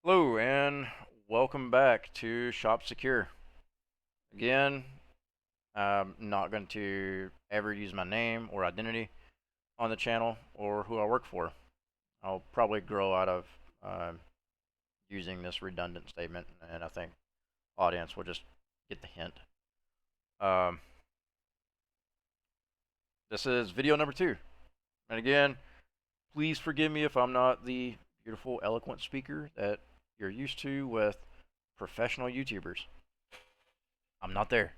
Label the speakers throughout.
Speaker 1: Hello and welcome back to Shop Secure. Again, I'm not going to ever use my name or identity on the channel or who I work for. I'll probably grow out of uh, using this redundant statement, and I think audience will just get the hint. Um, this is video number 2. And again, please forgive me if I'm not the beautiful, eloquent speaker that you're used to with professional YouTubers. I'm not there.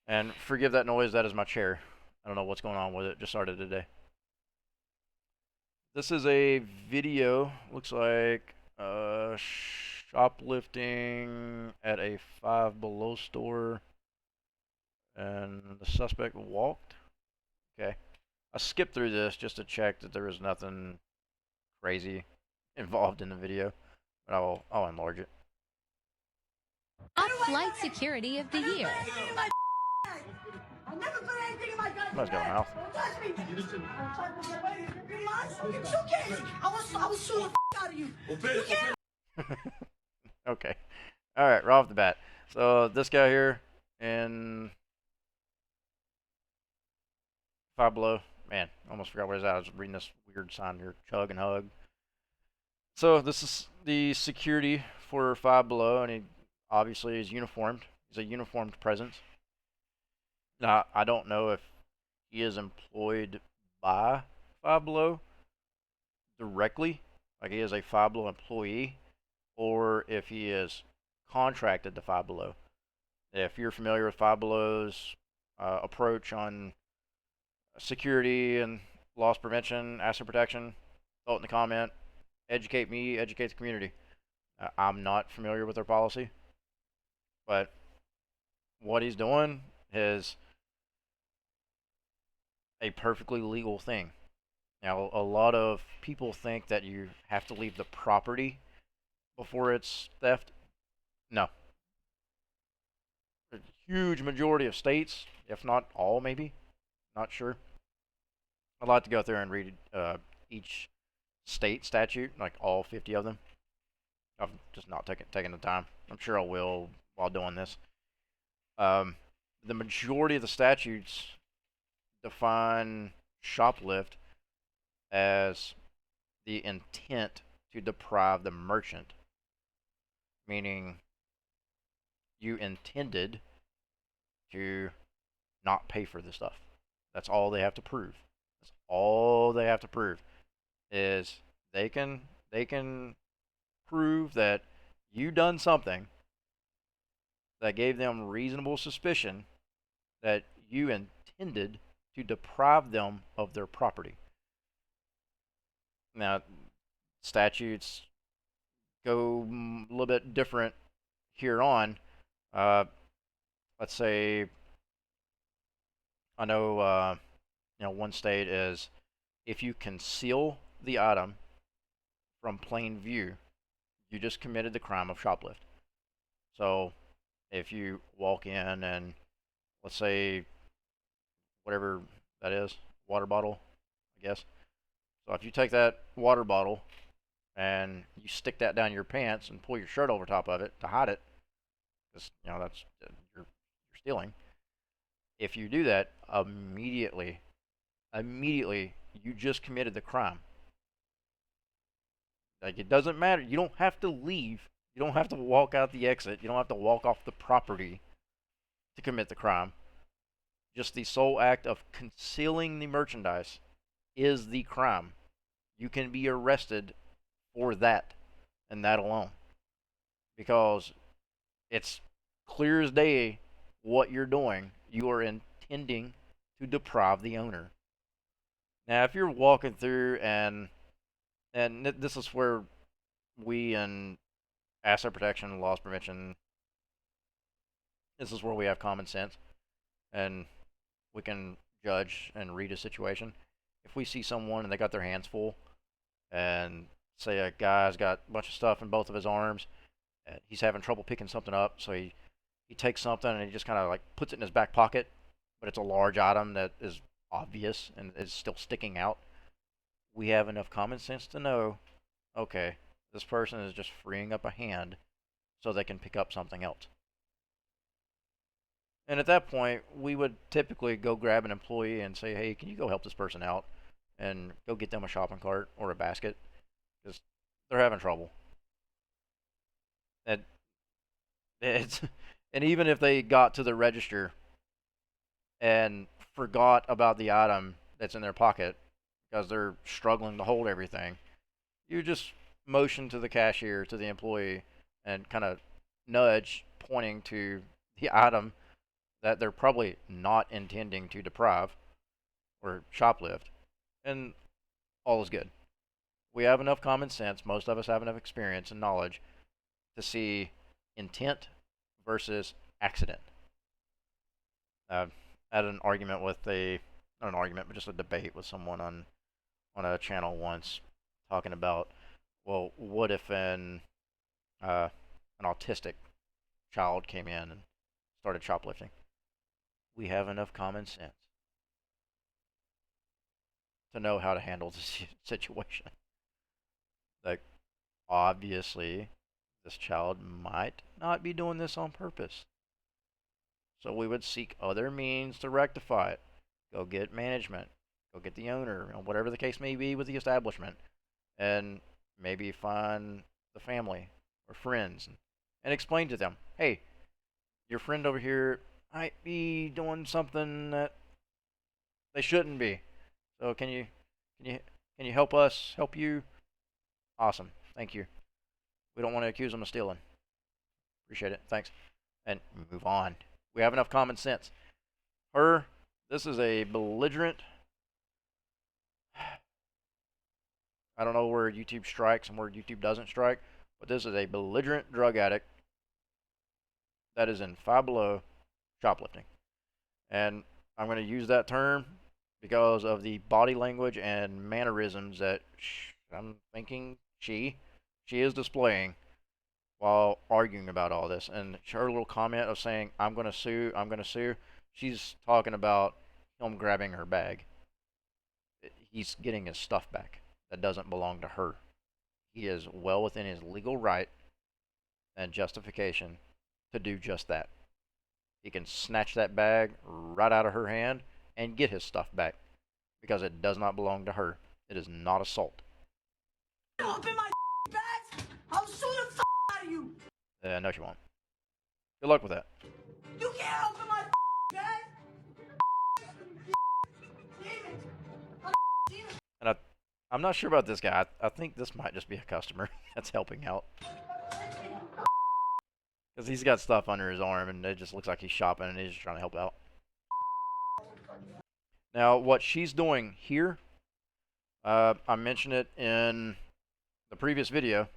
Speaker 1: And forgive that noise, that is my chair. I don't know what's going on with it, just started today. This is a video, looks like shoplifting at a Five Below store, and the suspect walked. Okay. I skipped through this just to check that there was nothing crazy involved in the video, but I'll enlarge it.
Speaker 2: Top Flight Security of the Year.
Speaker 3: I never put anything in my gun.
Speaker 1: Somebody's got a mouth.
Speaker 3: Don't touch me. It's okay. I will sue the out of you. You can't.
Speaker 1: Okay. All right, right off the bat. So this guy here in Five Below, man, almost forgot where he's at. I was reading this weird sign here, chug and hug. So this is the security for Five Below, and he obviously is uniformed. He's a uniformed presence. Now, I don't know if he is employed by Five Below directly, like he is a Five Below employee, or if he is contracted to Five Below. If you're familiar with Five Below's approach on security and loss prevention, asset protection, vote in the comment. Educate me, educate the community. I'm not familiar with their policy, but what he's doing is a perfectly legal thing. Now, a lot of people think that you have to leave the property before it's theft. No. A huge majority of states, if not all, maybe, not sure. I'd like to go through and read each state statute, like all 50 of them. I've just not taking the time. I'm sure I will while doing this. The majority of the statutes define shoplift as the intent to deprive the merchant, meaning you intended to not pay for the stuff. That's all they have to prove. That's all they have to prove is they can prove that you done something that gave them reasonable suspicion that you intended to deprive them of their property. Now, statutes go a little bit different here on. Uh, let's say I know one state is if you conceal the item from plain view, you just committed the crime of shoplift. So if you walk in and let's say whatever that is, water bottle, I guess. So if you take that water bottle and you stick that down your pants and pull your shirt over top of it to hide it, because that's you're stealing. If you do that, immediately you just committed the crime. Like it doesn't matter. You don't have to leave. You don't have to walk out the exit. You don't have to walk off the property to commit the crime. Just the sole act of concealing the merchandise is the crime. You can be arrested for that and that alone. Because it's clear as day what you're doing. You are intending to deprive the owner. Now, if you're walking through and this is where we in asset protection and loss prevention, this is where we have common sense and we can judge and read a situation. If we see someone and they got their hands full, and say a guy's got a bunch of stuff in both of his arms, and he's having trouble picking something up, so he takes something and he just kind of like puts it in his back pocket, but it's a large item that is obvious and is still sticking out. We have enough common sense to know, okay, This person is just freeing up a hand so they can pick up something else. And at that point, we would typically go grab an employee and say, hey, can you go help this person out? And go get them a shopping cart or a basket because they're having trouble. And it's, and even if they got to the register and forgot about the item that's in their pocket because they're struggling to hold everything, you just motion to the cashier, to the employee, and kind of nudge, pointing to the item that they're probably not intending to deprive or shoplift, and all is good. We have enough common sense, most of us have enough experience and knowledge to see intent versus accident. I had an argument with not an argument, but just a debate with someone on a channel once, talking about, well, what if an autistic child came in and started shoplifting? We have enough common sense to know how to handle the situation. Like, obviously, this child might not be doing this on purpose. So we would seek other means to rectify it. Go get management, go get the owner, whatever the case may be with the establishment, and maybe find the family or friends and explain to them, hey, your friend over here might be doing something that they shouldn't be. So can you help us help you? Awesome. Thank you. We don't want to accuse them of stealing. Appreciate it. Thanks. And move on. We have enough common sense. This is a belligerent. I don't know where YouTube strikes and where YouTube doesn't strike, but this is a belligerent drug addict that is in Five Below shoplifting. And I'm going to use that term because of the body language and mannerisms that I'm thinking she is displaying while arguing about all this. And her little comment of saying, I'm going to sue, she's talking about him grabbing her bag. He's getting his stuff back that doesn't belong to her. He is well within his legal right and justification to do just that. He can snatch that bag right out of her hand and get his stuff back because it does not belong to her. It is not assault.
Speaker 3: Open my bags, I'll sue the out of you.
Speaker 1: No, she won't. Good luck with that.
Speaker 3: You can't open my bag.
Speaker 1: And I'm not sure about this guy. I think this might just be a customer that's helping out. Because he's got stuff under his arm and it just looks like he's shopping and he's just trying to help out. Now, what she's doing here, I mentioned it in the previous video.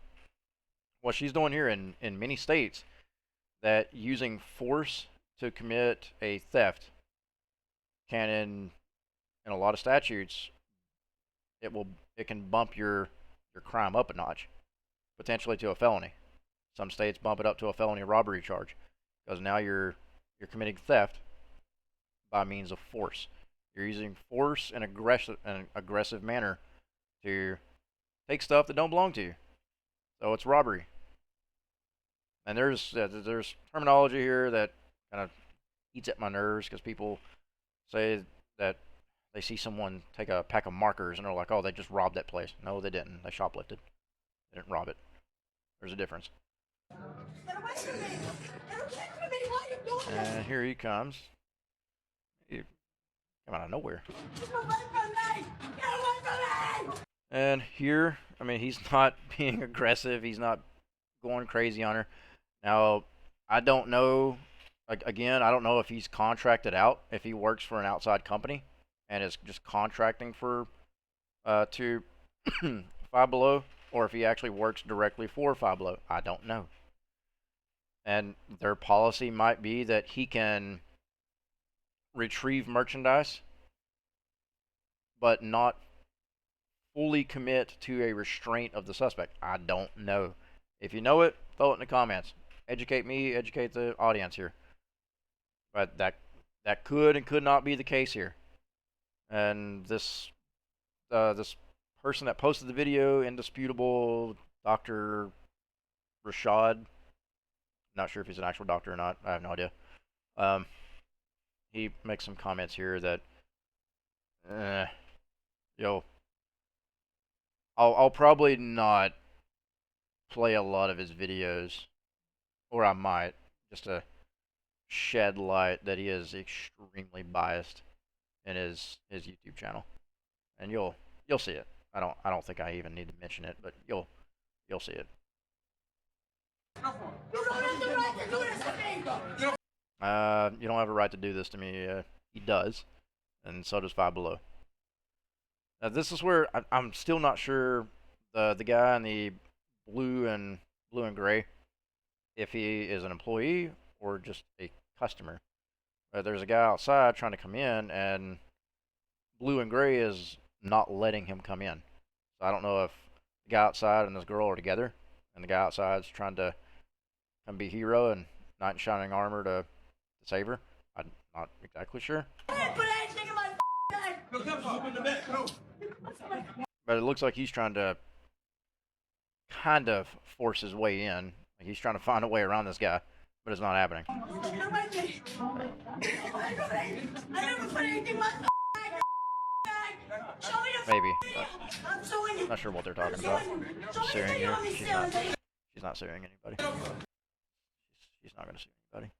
Speaker 1: What she's doing here in many states, that using force to commit a theft can, in a lot of statutes, it can bump your crime up a notch, potentially to a felony. Some states bump it up to a felony robbery charge because now you're committing theft by means of force. You're using force in an aggressive manner to take stuff that don't belong to you. So it's robbery. And there's terminology here that kind of eats at my nerves because people say that they see someone take a pack of markers and they're like, oh, they just robbed that place. No, they didn't. They shoplifted. They didn't rob it. There's a difference.
Speaker 3: Get away from me! Get away from me! Why are you doing this?
Speaker 1: And here he comes. He came out of nowhere.
Speaker 3: Get away from me! Get away from me!
Speaker 1: And here, I mean, he's not being aggressive. He's not going crazy on her. Now, I don't know. Again, I don't know if he's contracted out, if he works for an outside company and is just contracting for to Five Below, or if he actually works directly for Five Below. I don't know. And their policy might be that he can retrieve merchandise, but not fully commit to a restraint of the suspect. I don't know. If you know it, throw it in the comments. Educate me, educate the audience here. But that could and could not be the case here. And this person that posted the video, indisputable Dr. Rashad. Not sure if he's an actual doctor or not. I have no idea. Um, he makes some comments here that, eh, yo, I'll probably not play a lot of his videos, or I might, just to shed light that he is extremely biased in his YouTube channel, and you'll see it. I don't think I even need to mention it, but you'll see it.
Speaker 3: You don't have the right to do this to me!
Speaker 1: You don't have a right to do this to me. He does, and so does Five Below. Now, this is where I'm still not sure the guy in the blue and gray, if he is an employee or just a customer. There's a guy outside trying to come in, and blue and gray is not letting him come in. So I don't know if the guy outside and this girl are together, and the guy outside's trying to come be hero and knight in shining armor to save her. I'm not exactly sure.
Speaker 3: I didn't put anything in my bag!
Speaker 1: But it looks like he's trying to kind of force his way in. Like he's trying to find a way around this guy, but it's not happening.
Speaker 3: I never put anything in my bag! Show me the
Speaker 1: Maybe.
Speaker 3: I'm suing you!
Speaker 1: Not sure what they're talking about.
Speaker 3: Show me
Speaker 1: Suing
Speaker 3: the
Speaker 1: you.
Speaker 3: video of me stealing things!
Speaker 1: She's not suing anybody. She's not going to sue anybody.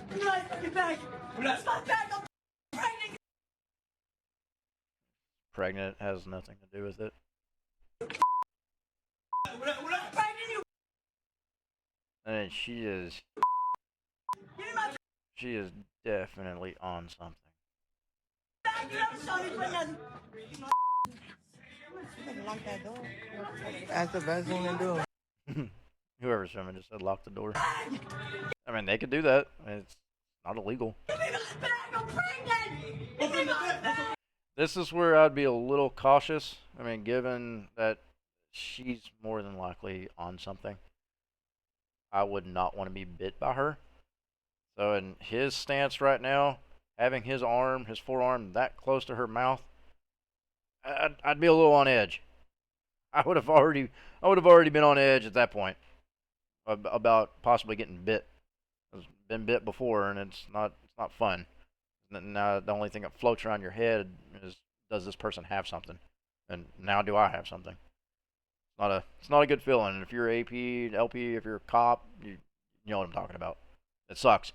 Speaker 3: Give me my fucking bag! That's my bag! I'm pregnant!
Speaker 1: Pregnant has nothing to do with it.
Speaker 3: I'm pregnant, you!
Speaker 1: And she is
Speaker 3: Give me my
Speaker 1: definitely on something.
Speaker 3: bag! You never saw me put nothing!
Speaker 4: Lock that door. That's the best thing to do.
Speaker 1: Whoever's filming just said lock the door. I mean, they could do that. It's not illegal.
Speaker 3: Give me my bag! I'm pregnant! Give me my bag!
Speaker 1: This is where I'd be a little cautious. I mean, given that she's more than likely on something, I would not want to be bit by her. So in his stance right now, having his forearm that close to her mouth, I'd be a little on edge. I would have already been on edge at that point about possibly getting bit. I've been bit before, and it's not fun. Now the only thing that floats around your head is, does this person have something? And now do I have something? It's not a good feeling. And if you're AP, LP, if you're a cop, you know what I'm talking about. It sucks.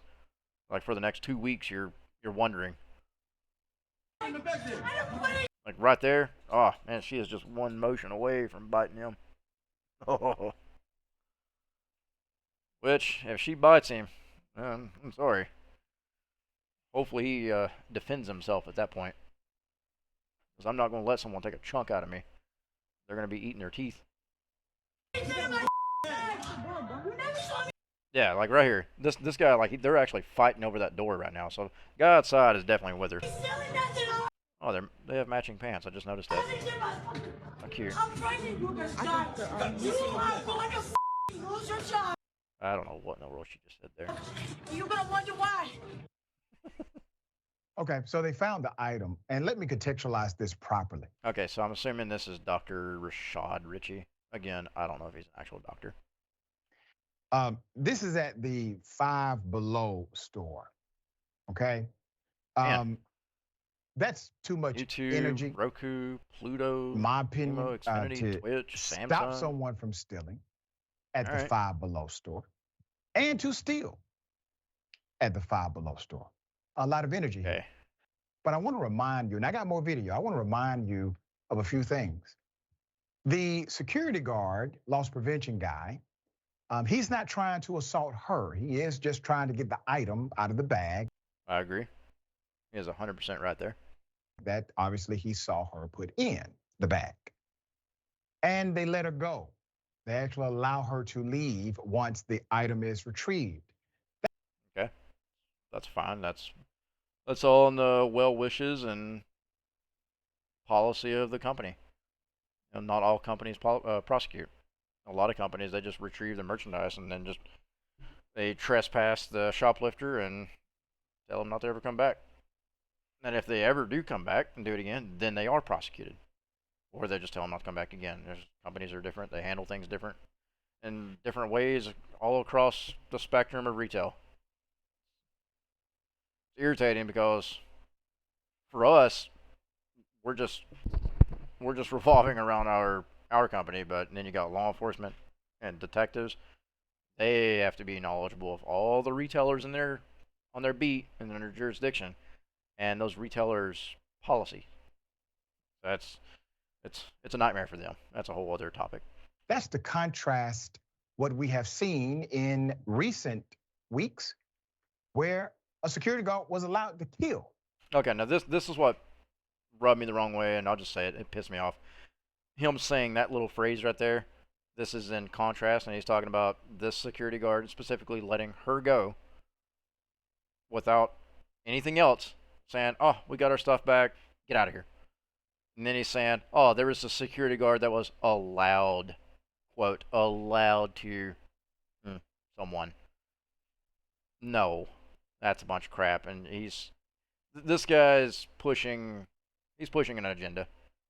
Speaker 1: Like for the next 2 weeks, you're wondering. Like right there, oh man, she is just one motion away from biting him. Oh. Which, if she bites him, I'm sorry. Hopefully he defends himself at that point. Because I'm not going to let someone take a chunk out of me. They're going to be eating their teeth. Yeah, like right here. This guy, like they're actually fighting over that door right now. So the guy outside is definitely with her. Oh, they have matching pants. I just noticed that. How cute.
Speaker 3: I'm pregnant, you can stop! You are going to lose your job!
Speaker 1: I don't know what in the world she just said there.
Speaker 3: You're gonna wonder why!
Speaker 5: Okay, so they found the item, and let me contextualize this properly.
Speaker 1: Okay, so I'm assuming this is Dr. Rashad Ritchie. Again, I don't know if he's an actual doctor.
Speaker 5: This is at the Five Below store. Okay, that's too much
Speaker 1: YouTube,
Speaker 5: energy.
Speaker 1: Roku, Pluto,
Speaker 5: My opinion,
Speaker 1: Vimeo, Xfinity,
Speaker 5: to
Speaker 1: Twitch,
Speaker 5: stop
Speaker 1: Samsung.
Speaker 5: someone from stealing at
Speaker 1: All
Speaker 5: the
Speaker 1: right.
Speaker 5: Five Below store, and to steal at the Five Below store. A lot of energy here.
Speaker 1: Okay.
Speaker 5: But I want to remind you, and I got more video, I want to remind you of a few things. The security guard, loss prevention guy, he's not trying to assault her. He is just trying to get the item out of the bag
Speaker 1: I agree. He is 100% right there.
Speaker 5: that obviously he saw her put in the bag. And they let her go. They actually allow her to leave once the item is retrieved.
Speaker 1: Okay. That's fine. That's all in the well wishes and policy of the company. And not all companies prosecute. A lot of companies, they just retrieve the merchandise and then they trespass the shoplifter and tell them not to ever come back. And if they ever do come back and do it again, then they are prosecuted. Or they just tell them not to come back again. Companies are different. They handle things different. in different ways all across the spectrum of retail. It's irritating because for us, we're just revolving around our company, but then you got law enforcement and detectives. They have to be knowledgeable of all the retailers in their on their beat and in their jurisdiction, and those retailers' policy. That's it's a nightmare for them. That's a whole other topic.
Speaker 5: That's the contrast what we have seen in recent weeks where a security guard was allowed to kill.
Speaker 1: Okay, now this is what rubbed me the wrong way, and I'll just say it. It pissed me off. Him saying that little phrase right there. This is in contrast, and he's talking about this security guard specifically letting her go without anything else, saying, "Oh, we got our stuff back. Get out of here." And then he's saying, "Oh, there was a security guard that was allowed, quote, allowed to someone." No, that's a bunch of crap, and this guy's pushing. He's pushing an agenda.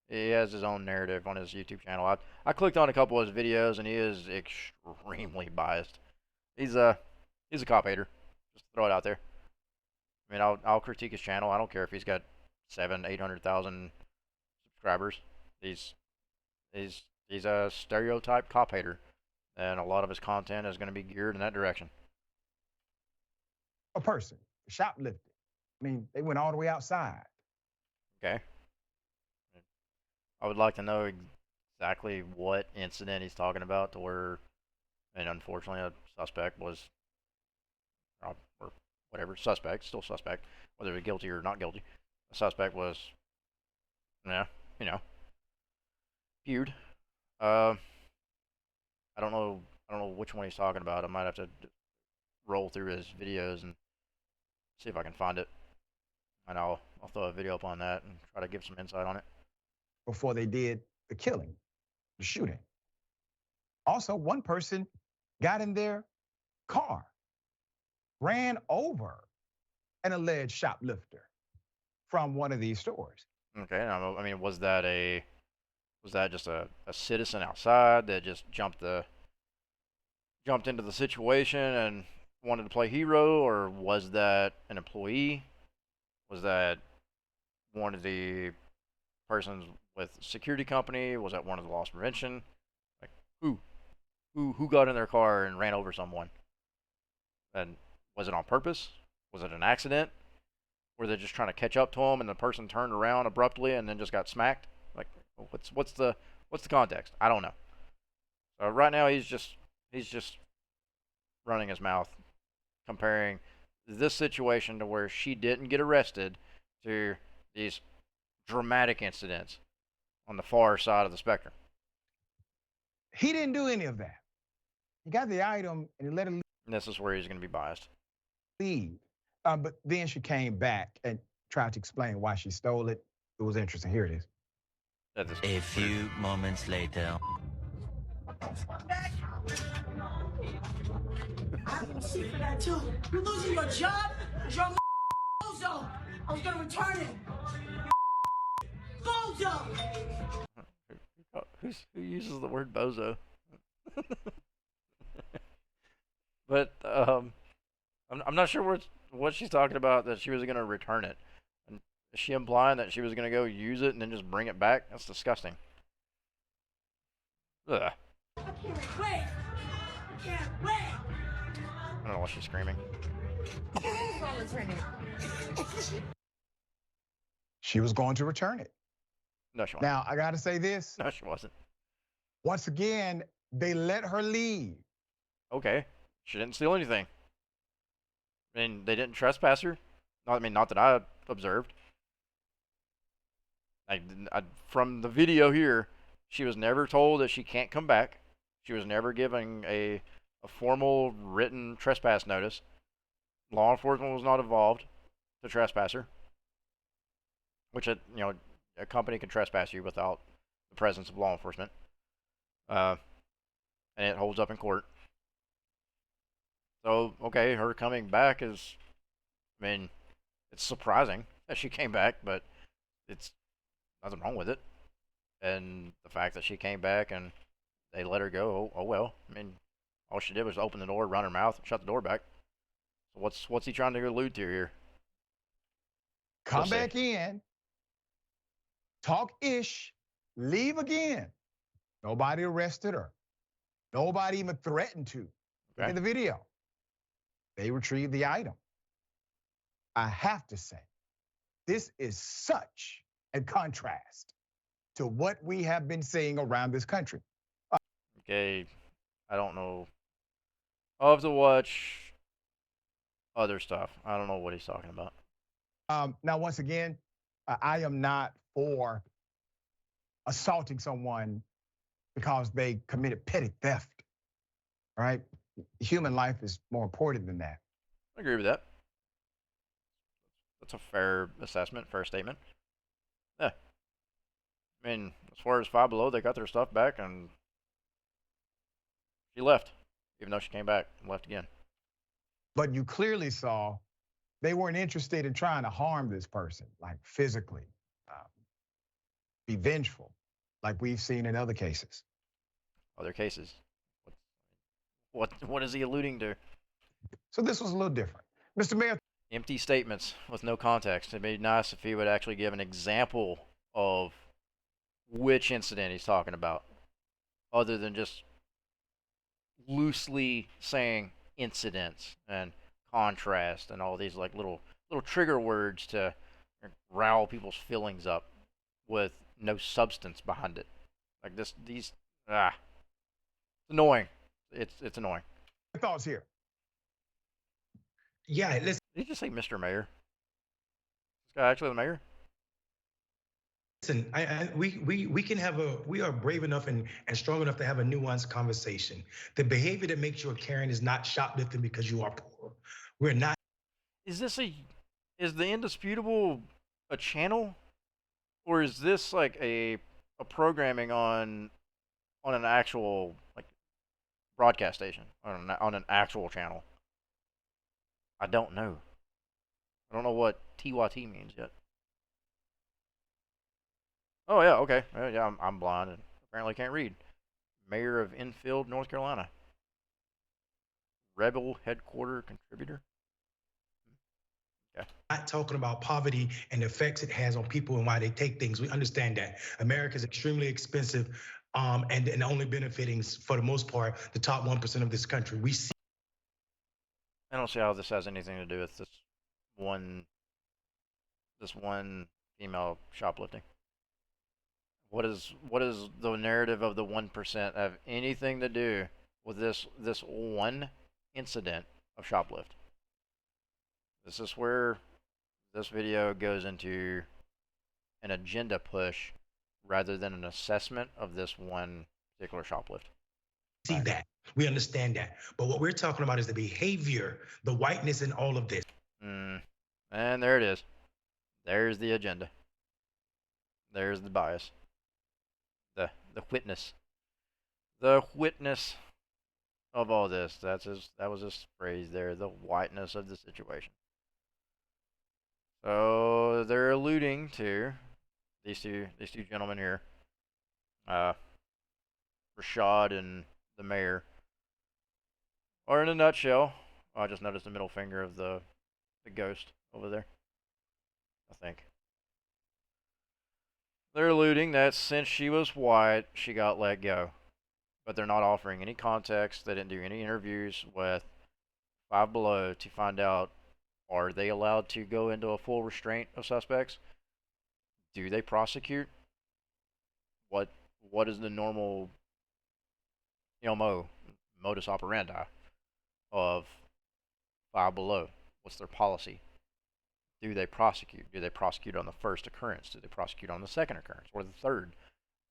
Speaker 1: He has his own narrative on his YouTube channel. I clicked on a couple of his videos, and he is extremely biased. He's a cop hater. Just throw it out there. I mean, I'll critique his channel. I don't care if he's got 800,000 subscribers. He's a stereotype cop hater, and a lot of his content is going to be geared in that direction.
Speaker 5: A person, shoplifted. I mean, they went all the way outside.
Speaker 1: Okay. I would like to know exactly what incident he's talking about to where, and unfortunately, a suspect was, or whatever, still suspect, whether he's guilty or not guilty. The suspect was, yeah, viewed. I don't know which one he's talking about. I might have to roll through his videos and see if I can find it, and I'll throw a video up on that and try to give some insight on it.
Speaker 5: Before they did the killing, the shooting. Also, one person got in their car, ran over an alleged shoplifter from one of these stores.
Speaker 1: Okay, I mean, was that just a citizen outside that just jumped into the situation and wanted to play hero, or was that an employee? Was that one of the persons with security company? Was that one of the loss prevention? Like who got in their car and ran over someone? And was it on purpose? Was it an accident? Were they just trying to catch up to him and the person turned around abruptly and then just got smacked? Like what's the context? I don't know. So right now he's just running his mouth, comparing this situation to where she didn't get arrested to these dramatic incidents on the far side of the spectrum.
Speaker 5: He didn't do any of that. He got the item and he let it
Speaker 1: And this is where he's going to be biased.
Speaker 5: leave. But then she came back and tried to explain why she stole it. It was interesting. Here it is.
Speaker 6: A few moments later.
Speaker 3: I have a receipt for that too. You're losing your job? You're a bozo. I was gonna return it. Bozo.
Speaker 1: Who uses the word bozo? But I'm not sure what she's talking about, that she was going to return it. And is she implying that she was going to go use it and then just bring it back? That's disgusting. Ugh.
Speaker 3: I can't wait. I can't wait.
Speaker 1: I don't know why she's screaming.
Speaker 5: She was going to return it.
Speaker 1: No, she wasn't.
Speaker 5: Now, I got to say this.
Speaker 1: No, she wasn't.
Speaker 5: Once again, they let her leave.
Speaker 1: Okay. She didn't steal anything. I mean, they didn't trespass her. Not that I observed. From the video here, she was never told that she can't come back. She was never given a formal written trespass notice. Law enforcement was not involved to trespass her. Which, a company can trespass you without the presence of law enforcement. And it holds up in court. So, okay, her coming back is, it's surprising that she came back, but it's nothing wrong with it. And the fact that she came back and they let her go, oh well. All she did was open the door, run her mouth, and shut the door back. So what's he trying to allude to here?
Speaker 5: Come back in, talk ish, leave again. Nobody arrested her. Nobody even threatened to. Look at the video. They retrieved the item. I have to say, this is such a contrast to what we have been seeing around this country.
Speaker 1: Okay, I don't know. I'll have to watch other stuff. I don't know what he's talking about.
Speaker 5: Now, once again, I am not for assaulting someone because they committed petty theft. All right? Human life is more important than that.
Speaker 1: I agree with that. That's a fair assessment, fair statement. Yeah. I mean, as far as Five Below, they got their stuff back and she left, even though she came back and left again.
Speaker 5: But you clearly saw they weren't interested in trying to harm this person, like physically, be vengeful, like we've seen in other cases.
Speaker 1: Other cases? What is he alluding to?
Speaker 5: So this was a little different. Mr. Mayor.
Speaker 1: Empty statements with no context. It'd be nice if he would actually give an example of which incident he's talking about, other than just loosely saying incidents and contrast and all these like little trigger words to rile people's feelings up with no substance behind it. Like it's annoying. It's annoying.
Speaker 5: Thoughts here?
Speaker 7: Yeah, listen.
Speaker 1: Did he just say Mr. Mayor? This guy actually the mayor?
Speaker 7: Listen, we can have we are brave enough and strong enough to have a nuanced conversation. The behavior that makes you a Karen is not shoplifting because you are poor. We're not.
Speaker 1: Is the Indisputable a channel, or is this like a programming on an actual like broadcast station on an actual channel? I don't know. I don't know what TYT means yet. Oh yeah, okay. Yeah, I'm blind and apparently can't read. Mayor of Enfield, North Carolina. Rebel headquarter contributor. Okay.
Speaker 7: Not talking about poverty and the effects it has on people and why they take things. We understand that America is extremely expensive, and only benefiting for the most part the top 1% of this country. We see.
Speaker 1: I don't see how this has anything to do with this one female shoplifting. What is the narrative of the 1% have anything to do with this one incident of shoplift? This is where this video goes into an agenda push rather than an assessment of this one particular shoplift.
Speaker 7: See that. We understand that. But what we're talking about is the behavior, the whiteness in all of this.
Speaker 1: And there it is. There's the agenda. There's the bias. The witness. The witness of all this. That was his phrase there. The whiteness of the situation. So they're alluding to these two gentlemen here. Rashad and the mayor. Or in a nutshell, I just noticed the middle finger of the ghost over there. I think. They're alluding that since she was white, she got let go. But they're not offering any context. They didn't do any interviews with Five Below to find out, are they allowed to go into a full restraint of suspects? Do they prosecute? What is the normal modus operandi of Five Below? What's their policy? Do they prosecute? Do they prosecute on the first occurrence? Do they prosecute on the second occurrence or the third?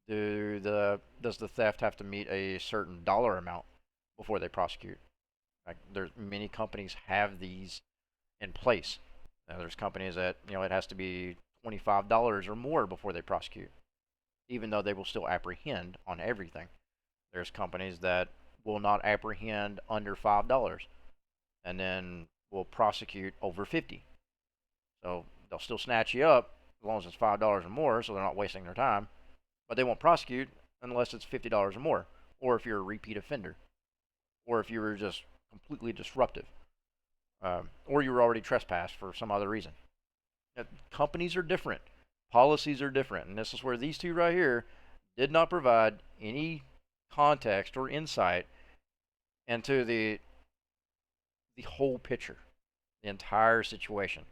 Speaker 1: Does the theft have to meet a certain dollar amount before they prosecute? Like there's many companies have these in place. Now, there's companies that it has to be $25 or more before they prosecute, even though they will still apprehend on everything. There's companies that will not apprehend under $5, and then will prosecute over 50. So they'll still snatch you up as long as it's $5 or more, so they're not wasting their time. But they won't prosecute unless it's $50 or more, or if you're a repeat offender. or if you were just completely disruptive, or you were already trespassed for some other reason. Companies are different, policies are different, and this is where these two right here did not provide any context or insight into the whole picture, the entire situation.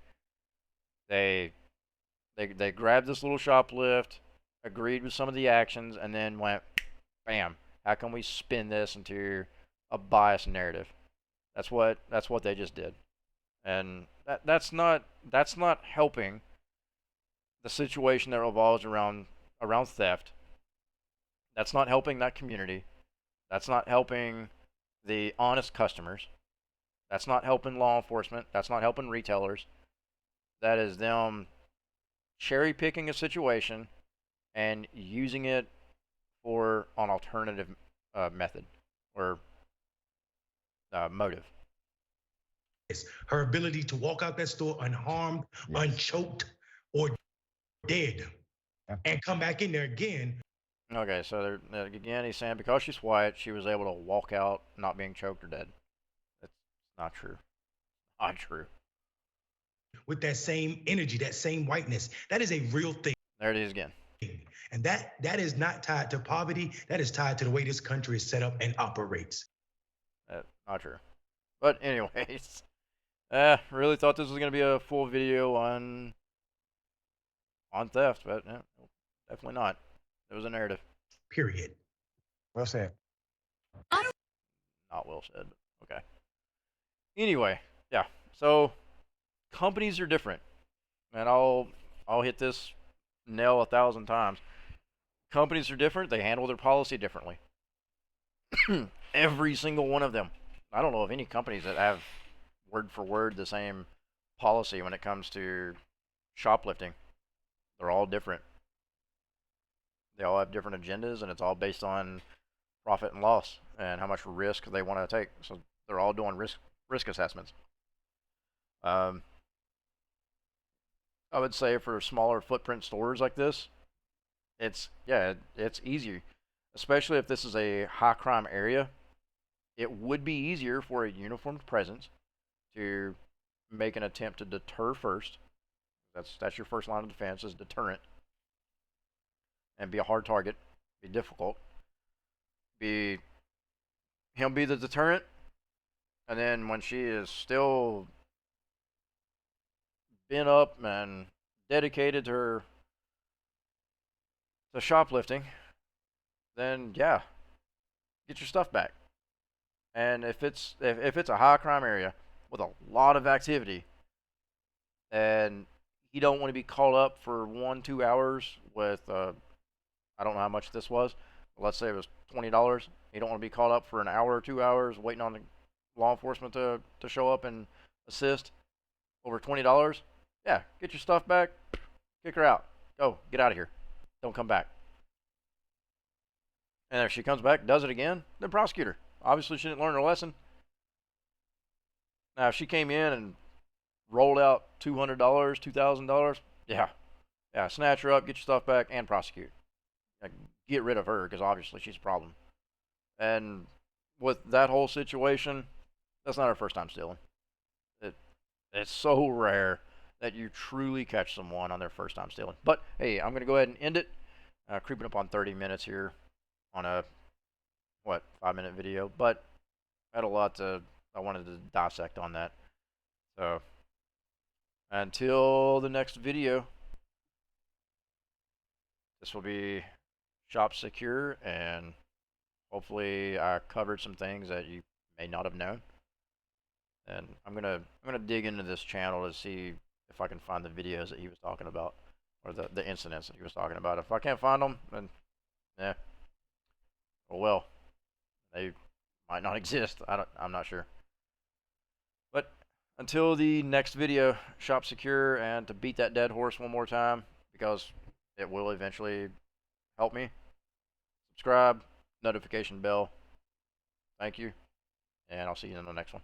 Speaker 1: They grabbed this little shoplift, agreed with some of the actions, and then went, bam, how can we spin this into a biased narrative? That's what they just did. And that's not helping the situation that revolves around theft. That's not helping that community. That's not helping the honest customers. That's not helping law enforcement. That's not helping retailers. That is them cherry picking a situation and using it for an alternative method or motive.
Speaker 7: Her ability to walk out that store unharmed, unchoked, or dead, and come back in there again.
Speaker 1: Okay, so again, he's saying because she's white, she was able to walk out not being choked or dead. That's not true. Not true.
Speaker 7: With that same energy, that same whiteness, that is a real thing.
Speaker 1: There it is again.
Speaker 7: And that is not tied to poverty. That is tied to the way this country is set up and operates.
Speaker 1: Not true. But anyways, really thought this was going to be a full video on theft, but definitely not. It was a narrative.
Speaker 7: Period.
Speaker 5: Well said.
Speaker 1: Not well said. Okay. Anyway, yeah. So companies are different, and I'll hit this nail 1,000 times. Companies are different. They handle their policy differently. Every single one of them. I don't know of any companies that have word for word the same policy when it comes to shoplifting. They're all different. They all have different agendas, and it's all based on profit and loss and how much risk they want to take. So they're all doing risk assessments. I would say for smaller footprint stores like this, it's easier, especially if this is a high crime area. It would be easier for a uniformed presence to make an attempt to deter first. That's your first line of defense, is deterrent. And be a hard target, be difficult. Be the deterrent, and then when she is still been up and dedicated to shoplifting, then yeah, get your stuff back. And if it's a high crime area with a lot of activity, and you don't want to be called up for 1-2 hours with I don't know how much this was, but let's say it was $20. You don't want to be called up for an hour or 2 hours waiting on the law enforcement to show up and assist over $20. Yeah, get your stuff back, kick her out, go, get out of here, don't come back. And if she comes back, does it again, then prosecute her. Obviously, she didn't learn her lesson. Now, if she came in and rolled out $200, $2,000, yeah, snatch her up, get your stuff back, and prosecute. Get rid of her, because obviously she's a problem. And with that whole situation, that's not her first time stealing. It's so rare that you truly catch someone on their first time stealing. But hey, I'm going to go ahead and end it. Creeping up on 30 minutes here on a 5-minute video, but I had a lot I wanted to dissect on that. So until the next video, this will be Shop Secure, and hopefully I covered some things that you may not have known. And I'm gonna dig into this channel to see if I can find the videos that he was talking about, or the incidents that he was talking about. If I can't find them, then yeah, well, they might not exist. I'm not sure. But until the next video, shop secure, and to beat that dead horse one more time, because it will eventually help me. Subscribe, notification bell. Thank you, and I'll see you in the next one.